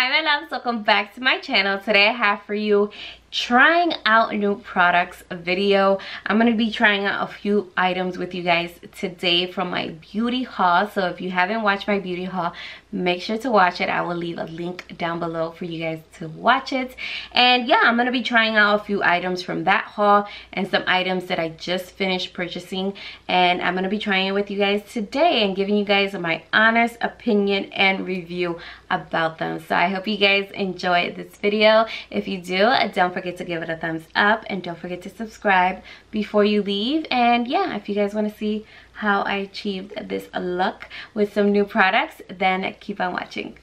Hi my loves, welcome back to my channel. Today I have for you trying out new products video. I'm going to be trying out a few items with you guys today from my beauty haul. So if you haven't watched my beauty haul, make sure to watch it. I will leave a link down below for you guys to watch it. And yeah, I'm going to be trying out a few items from that haul and some items that I just finished purchasing, and I'm going to be trying it with you guys today and giving you guys my honest opinion and review about them. So I hope you guys enjoyed this video. If you do, don't forget to give it a thumbs up and don't forget to subscribe before you leave. And yeah, if you guys want to see how I achieved this look with some new products, then keep on watching.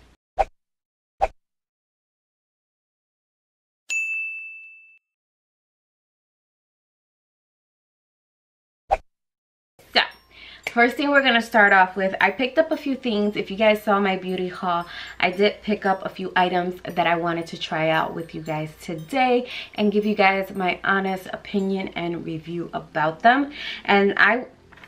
First thing we're gonna start off with, I picked up a few things. If you guys saw my beauty haul, I did pick up a few items that I wanted to try out with you guys today and give you guys my honest opinion and review about them. And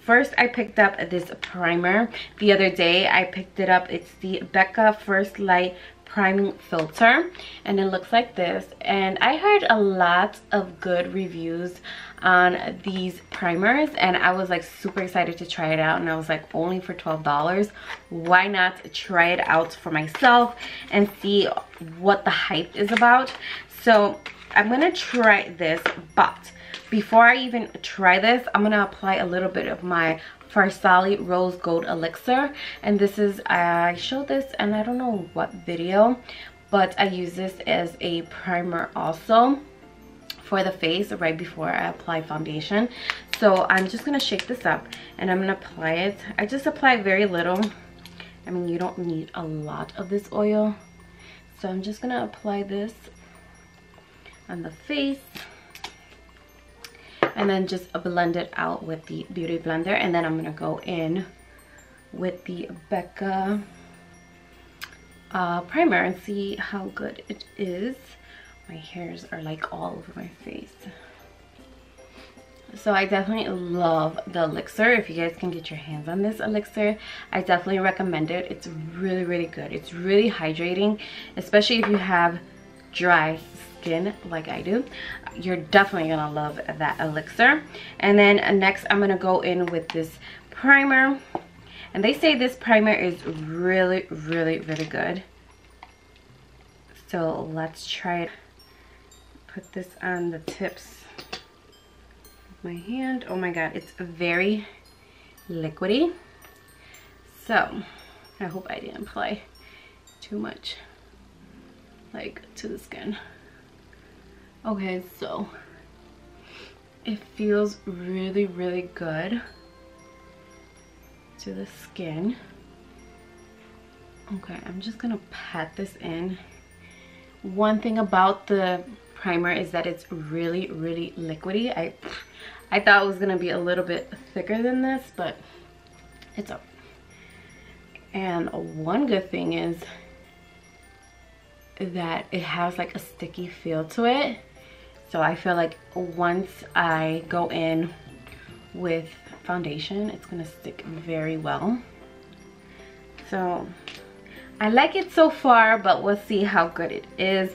first I picked up this primer the other day. I picked it up. It's the Beca First Light priming filter, and it looks like this. And I heard a lot of good reviews on these primers, and I was like super excited to try it out. And I was like, only for $12, why not try it out for myself and see what the hype is about. So I'm gonna try this, but before I even try this, I'm gonna apply a little bit of my Farsali Rose Gold Elixir. And this is, I showed this and I don't know what video, but I use this as a primer also for the face right before I apply foundation. So I'm just gonna shake this up and I'm gonna apply it. I just apply very little. I mean, you don't need a lot of this oil. So I'm just gonna apply this on the face and then just blend it out with the beauty blender. And then I'm gonna go in with the Beca primer and see how good it is. My hairs are like all over my face. So I definitely love the elixir. If you guys can get your hands on this elixir, I definitely recommend it. It's really, really good. It's really hydrating, especially if you have dry skin like I do. You're definitely gonna love that elixir. And then next I'm gonna go in with this primer, and they say this primer is really, really, really good. So let's try it. Put this on the tips of my hand. Oh my god, it's very liquidy. So I hope I didn't apply too much like to the skin. Okay, so it feels really, really good to the skin. Okay, I'm just gonna pat this in. One thing about the primer is that it's really, really liquidy. I thought it was gonna be a little bit thicker than this, but it's up. And one good thing is that it has like a sticky feel to it. So I feel like once I go in with foundation, it's gonna stick very well. So I like it so far, but we'll see how good it is.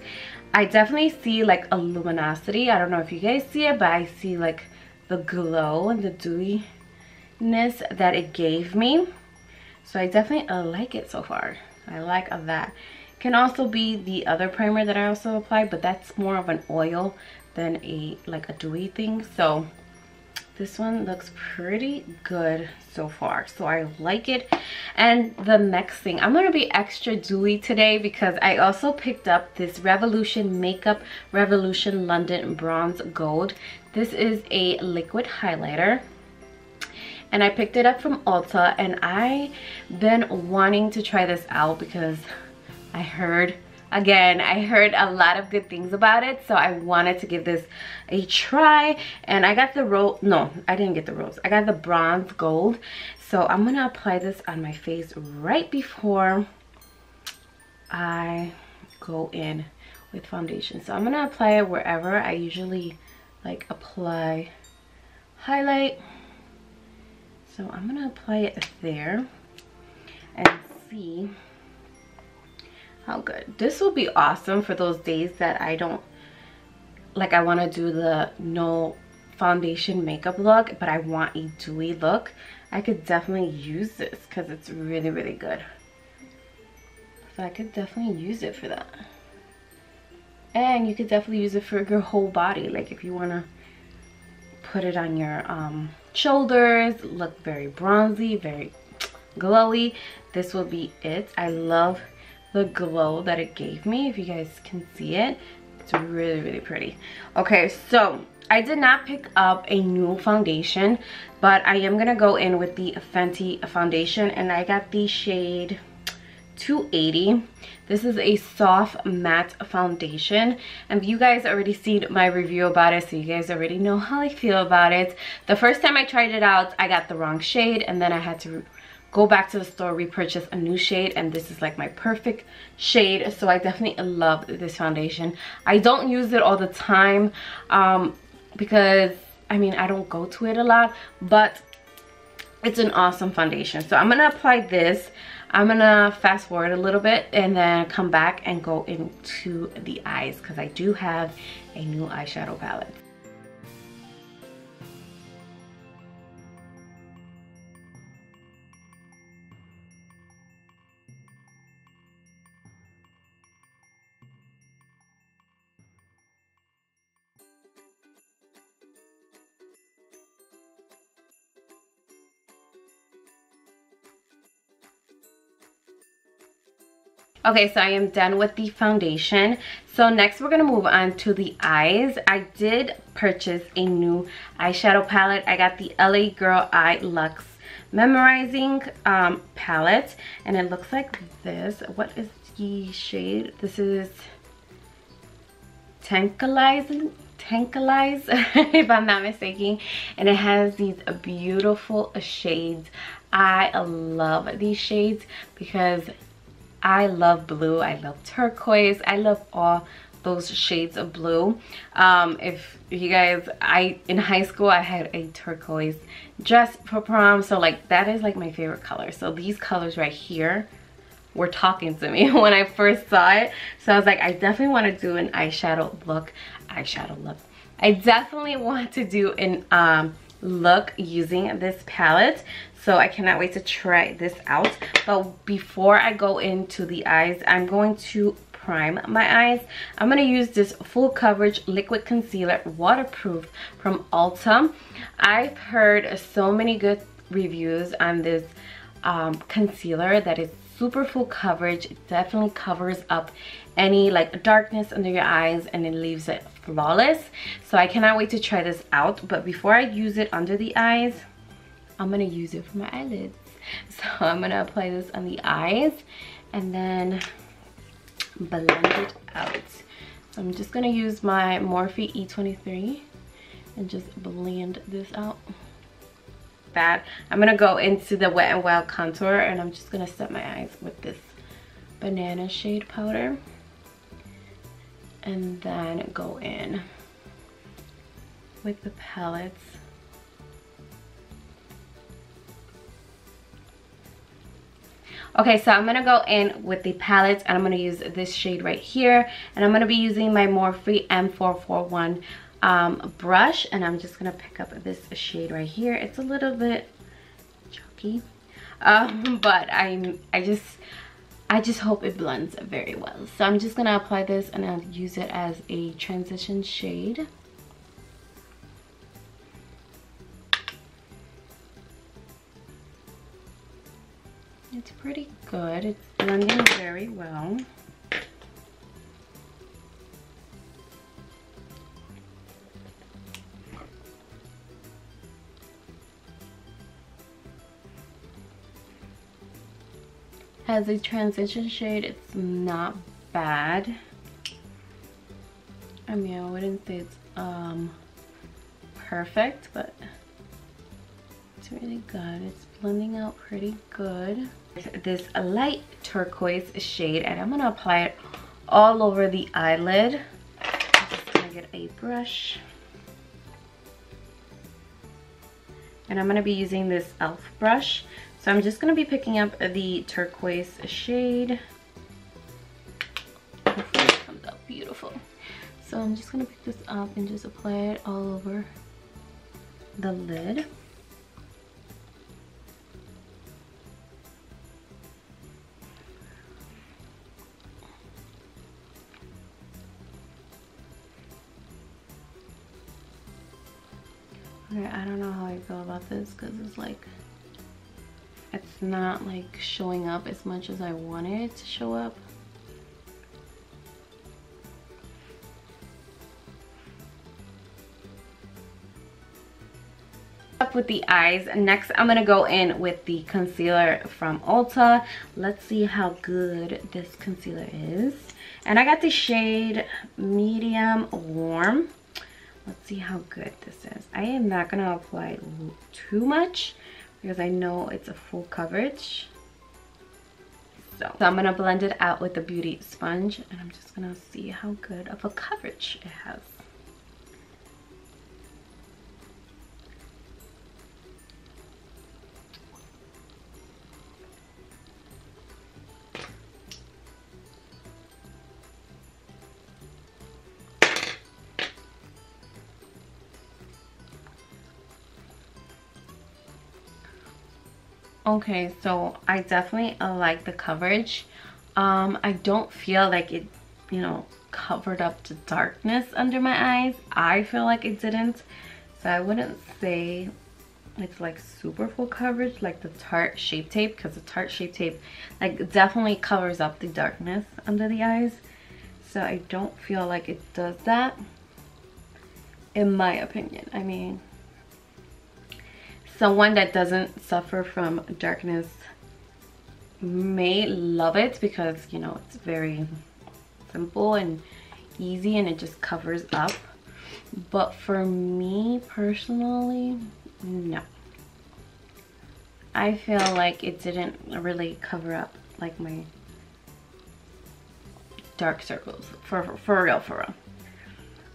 I definitely see like a luminosity. I don't know if you guys see it, but I see like the glow and the dewiness that it gave me. So I definitely like it so far. I like that. Can also be the other primer that I also applied, but that's more of an oil than a dewy thing. So this one looks pretty good so far, so I like it. And the next thing, I'm gonna be extra dewy today because I also picked up this Revolution Makeup Revolution London Bronze Gold. This is a liquid highlighter, and I picked it up from Ulta, and I've been wanting to try this out because I heard a lot of good things about it, so I wanted to give this a try. And I got the rose, no, I didn't get the rose, I got the bronze gold. So I'm gonna apply this on my face right before I go in with foundation. So I'm gonna apply it wherever I usually like apply highlight. So I'm gonna apply it there and see How good. This will be awesome for those days that I don't, like, I want to do the no foundation makeup look, but I want a dewy look. I could definitely use this because it's really, really good. So I could definitely use it for that. And you could definitely use it for your whole body. Like if you want to put it on your shoulders, look very bronzy, very glowy, this will be it. I love the glow that it gave me. If you guys can see it, it's really, really pretty. Okay, so I did not pick up a new foundation, but I am gonna go in with the Fenty foundation, and I got the shade 280. This is a soft matte foundation, and you guys already seen my review about it, so you guys already know how I feel about it. The first time I tried it out, I got the wrong shade, and then I had to go back to the store, repurchase a new shade, and this is like my perfect shade. So I definitely love this foundation. I don't use it all the time because I mean I don't go to it a lot, but it's an awesome foundation. So I'm gonna apply this. I'm gonna fast forward a little bit and then come back and go into the eyes because I do have a new eyeshadow palette. Okay, so I am done with the foundation. So next we're gonna move on to the eyes. I did purchase a new eyeshadow palette. I got the LA Girl Eye Luxe Memorizing palette, and it looks like this. What is the shade? This is Tantalize, if I'm not mistaken, and it has these beautiful shades. I love these shades because I love blue, I love turquoise, I love all those shades of blue. If you guys, in high school I had a turquoise dress for prom, so like that is like my favorite color. So these colors right here were talking to me when I first saw it. So I was like, I definitely want to do an eyeshadow look. I definitely want to do an look using this palette, so I cannot wait to try this out. But before I go into the eyes, I'm going to prime my eyes. I'm going to use this full coverage liquid concealer, waterproof, from Ulta. I've heard so many good reviews on this concealer that is super full coverage. It definitely covers up any like darkness under your eyes and it leaves it flawless. So I cannot wait to try this out. But before I use it under the eyes, I'm gonna use it for my eyelids. So I'm gonna apply this on the eyes and then blend it out. So I'm just gonna use my Morphe E23 and just blend this out. That I'm gonna go into the Wet n Wild contour, and I'm just gonna set my eyes with this banana shade powder and then go in with the palettes. Okay, so I'm gonna go in with the palettes and I'm gonna use this shade right here, and I'm gonna be using my Morphe M441 brush, and I'm just gonna pick up this shade right here. It's a little bit chalky, but I just hope it blends very well. So I'm just gonna apply this and I'll use it as a transition shade. It's pretty good. It's blending very well. As a transition shade, it's not bad. I mean, I wouldn't say it's perfect, but it's really good. It's blending out pretty good. This light turquoise shade, and I'm gonna apply it all over the eyelid. I'm just gonna get a brush, and I'm gonna be using this e.l.f. brush. So I'm just gonna be picking up the turquoise shade up beautiful. So I'm just gonna pick this up and just apply it all over the lid. Okay, I don't know how I feel about this because it's like, it's not like showing up as much as I wanted it to show up. Up with the eyes. Next, I'm gonna go in with the concealer from Ulta. Let's see how good this concealer is. And I got the shade Medium Warm. Let's see how good this is. I am not gonna apply too much because I know it's a full coverage. So I'm gonna blend it out with the beauty sponge, and I'm just gonna see how good of a coverage it has. Okay, so I definitely like the coverage. I don't feel like it, you know, covered up the darkness under my eyes. I feel like it didn't. So I wouldn't say it's like super full coverage like the Tarte Shape Tape, because the Tarte Shape Tape like definitely covers up the darkness under the eyes. So I don't feel like it does that, in my opinion. I mean, someone that doesn't suffer from darkness may love it because, you know, it's very simple and easy and it just covers up. But for me personally, no. I feel like it didn't really cover up like my dark circles for real.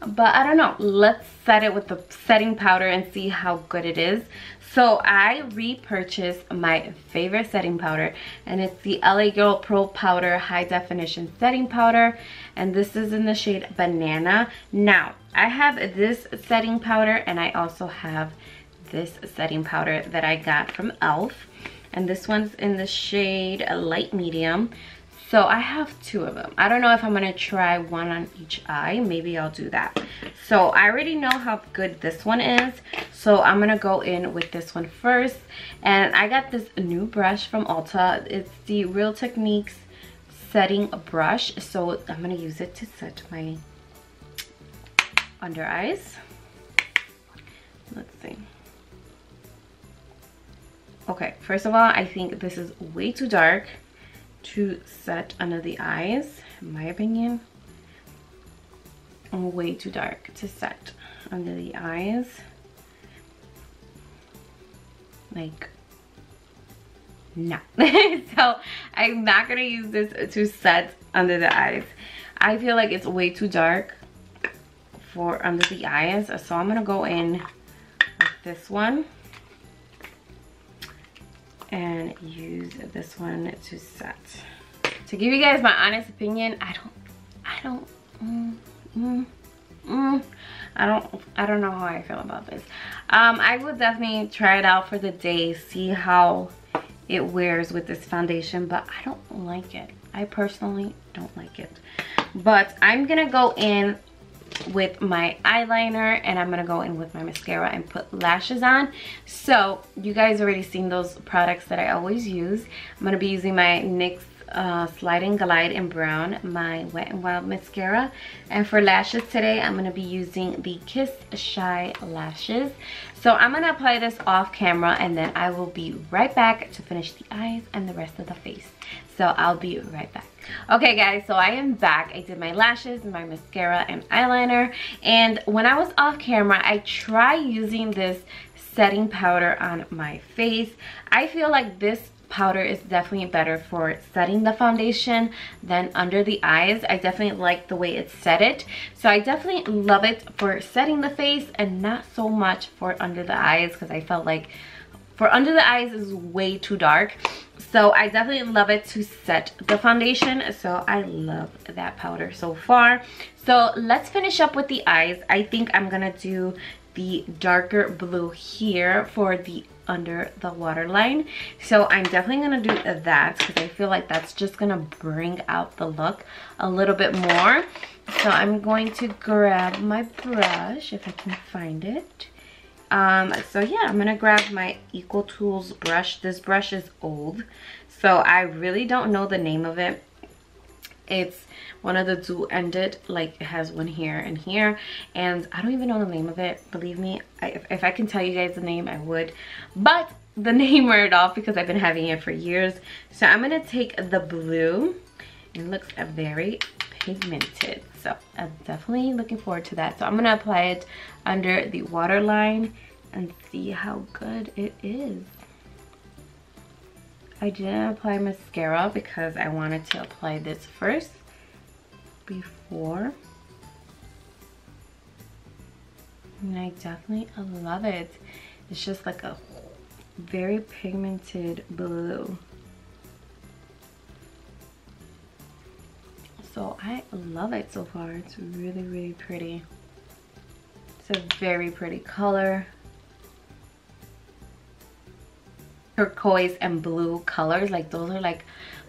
But I don't know, let's set it with the setting powder and see how good it is. So I repurchased my favorite setting powder, and it's the LA Girl Pro Powder High Definition Setting Powder, and this is in the shade Banana. Now, I have this setting powder and I also have this setting powder that I got from e.l.f. And this one's in the shade Light Medium. So I have two of them. I don't know if I'm gonna try one on each eye. Maybe I'll do that. So I already know how good this one is. So I'm gonna go in with this one first. And I got this new brush from Ulta. It's the Real Techniques setting brush. So I'm gonna use it to set my under eyes. Let's see. Okay, first of all, I think this is way too dark to set under the eyes, in my opinion. Way too dark to set under the eyes. Like, no. So I'm not gonna use this to set under the eyes. I feel like it's way too dark for under the eyes, so I'm gonna go in with this one and use this one to set. To give you guys my honest opinion, I don't know how I feel about this. I will definitely try it out for the day, see how it wears with this foundation, but I don't like it. I personally don't like it. But I'm gonna go in with my eyeliner and I'm gonna go in with my mascara and put lashes on. So you guys already seen those products that I always use. I'm gonna be using my NYX Slide and Glide in brown, my Wet n Wild mascara, and for lashes today I'm gonna be using the Kiss Shy lashes. So I'm gonna apply this off camera and then I will be right back to finish the eyes and the rest of the face. So I'll be right back. Okay guys, so I am back. I did my lashes, my mascara, and eyeliner. And when I was off camera, I tried using this setting powder on my face. I feel like this powder is definitely better for setting the foundation than under the eyes. I definitely like the way it set it. So I definitely love it for setting the face and not so much for under the eyes, because I felt like for under the eyes is way too dark. So I definitely love it to set the foundation. So I love that powder so far. So let's finish up with the eyes. I think I'm gonna do the darker blue here for the under the waterline. So I'm definitely gonna do that because I feel like that's just gonna bring out the look a little bit more. So I'm going to grab my brush if I can find it. So yeah, I'm gonna grab my Equal Tools brush. This brush is old, so I really don't know the name of it. It's one of the dual-ended, like it has one here and here, and I don't even know the name of it. Believe me, if I can tell you guys the name, I would, but the name wore it off because I've been having it for years. So I'm gonna take the blue. It looks very pigmented, so I'm definitely looking forward to that. So I'm gonna apply it under the waterline and see how good it is. I didn't apply mascara because I wanted to apply this first before, and I definitely love it. It's just like a very pigmented blue. So I love it so far. It's really, really pretty. It's a very pretty color. Turquoise and blue colors, like those are like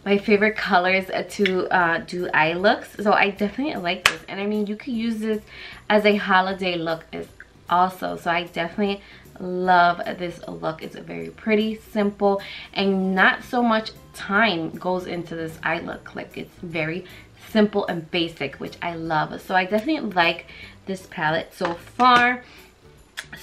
my favorite colors to do eye looks. So I definitely like this, and I mean you could use this as a holiday look as also. So I definitely love this look. It's very pretty, simple, and not so much time goes into this eye look. Like it's very simple and basic, which I love. So I definitely like this palette so far.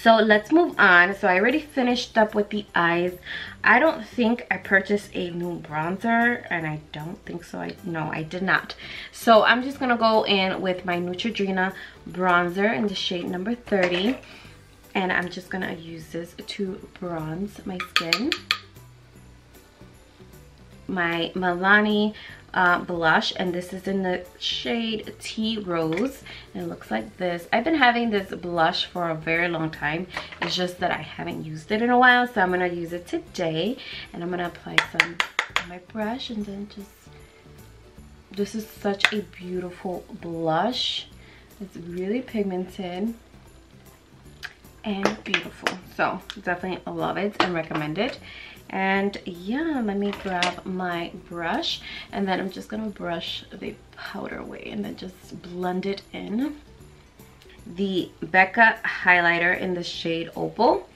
So let's move on. So I already finished up with the eyes. I don't think I purchased a new bronzer, and I don't think so. No, I did not. So I'm just gonna go in with my Neutrogena bronzer in the shade number 30, and I'm just gonna use this to bronze my skin. My Milani blush, and this is in the shade Tea Rose, and it looks like this. I've been having this blush for a very long time. It's just that I haven't used it in a while, so I'm gonna use it today, and I'm gonna apply some on my brush, and then just, this is such a beautiful blush. It's really pigmented and beautiful, so definitely love it and recommend it. And yeah, let me grab my brush, and then I'm just gonna brush the powder away and then just blend it in. The Beca highlighter in the shade Opal.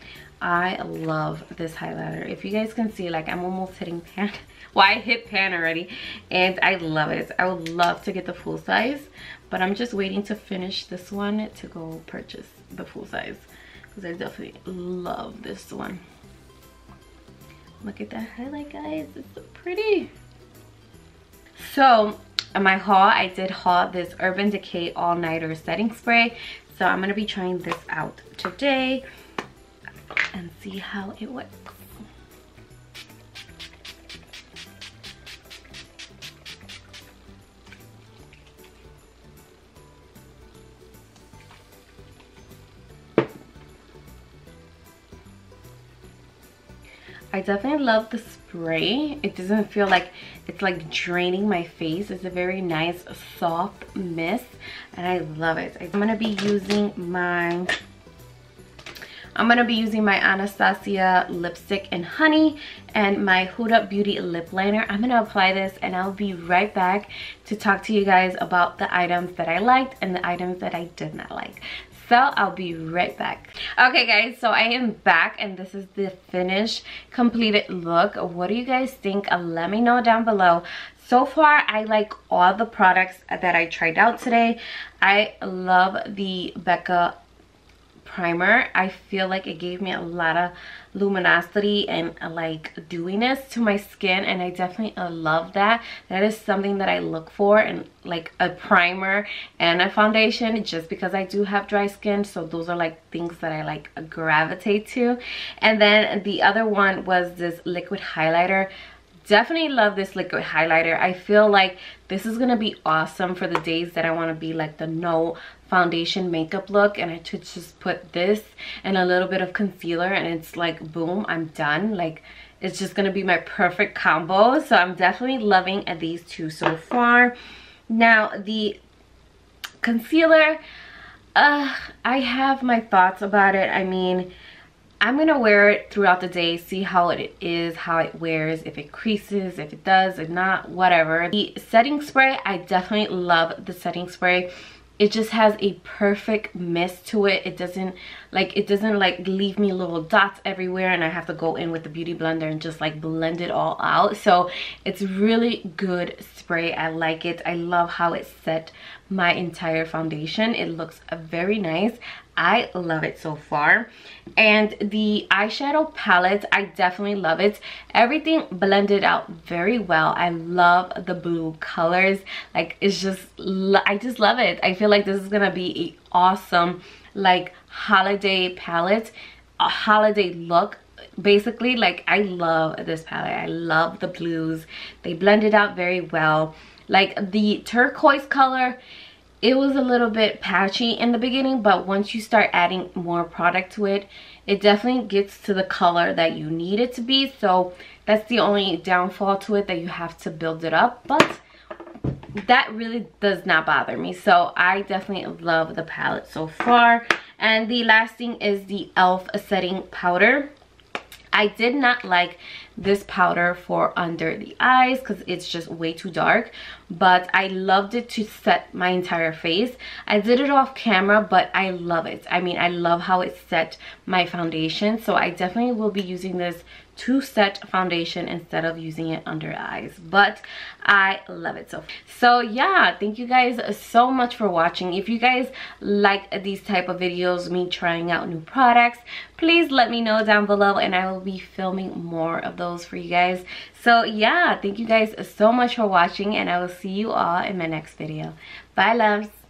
I love this highlighter. If you guys can see, like I'm almost hitting pan. Well, I hit pan already, and I love it. I would love to get the full size, but I'm just waiting to finish this one to go purchase the full size because I definitely love this one. Look at that highlight, guys. It's so pretty. So in my haul, I did haul this Urban Decay All Nighter Setting Spray. So I'm gonna be trying this out today and see how it works. I definitely love the spray. It doesn't feel like it's like draining my face. It's a very nice soft mist, and I love it. I'm gonna be using my Anastasia lipstick in Honey and my Huda Beauty lip liner. I'm gonna apply this, and I'll be right back to talk to you guys about the items that I liked and the items that I did not like. So I'll be right back. Okay guys, so I am back, and this is the finished completed look. What do you guys think? Let me know down below. So far I like all the products that I tried out today. I love the Beca primer. I feel like it gave me a lot of luminosity and like dewiness to my skin, and I definitely love that. That is something that I look for in like a primer and a foundation, just because I do have dry skin. So those are like things that I like gravitate to. And then the other one was this liquid highlighter. definitely love this liquid highlighter. I feel like this is gonna be awesome for the days that I want to be like the no foundation makeup look, and I should just put this and a little bit of concealer and it's like boom, I'm done. Like it's just gonna be my perfect combo. So I'm definitely loving these two so far. Now the concealer, I have my thoughts about it. I mean, I'm gonna wear it throughout the day, see how it is, how it wears, if it creases, if it does or not, whatever. The setting spray, I definitely love the setting spray. It just has a perfect mist to it. It doesn't like leave me little dots everywhere and I have to go in with the beauty blender and just like blend it all out. So it's really good spray. I like it. I love how it set my entire foundation. It looks very nice. I love it so far. And the eyeshadow palette, I definitely love it. Everything blended out very well. I love the blue colors. Like it's just, I just love it. I feel like this is gonna be an awesome like holiday palette, a holiday look. Basically, like I love this palette. I love the blues. They blended out very well. Like the turquoise color, it was a little bit patchy in the beginning, but once you start adding more product to it, it definitely gets to the color that you need it to be. So that's the only downfall to it, that you have to build it up, but that really does not bother me. So I definitely love the palette so far. And the last thing is the e.l.f. setting powder. I did not like this powder for under the eyes because it's just way too dark, but I loved it to set my entire face. I did it off camera, but I love it. I mean, I love how it set my foundation, so I definitely will be using this to set foundation instead of using it under eyes, but I love it. So yeah, thank you guys so much for watching. If you guys like these type of videos, me trying out new products, please let me know down below and I will be filming more of those for you guys. So yeah, thank you guys so much for watching and I will see you all in my next video. Bye loves.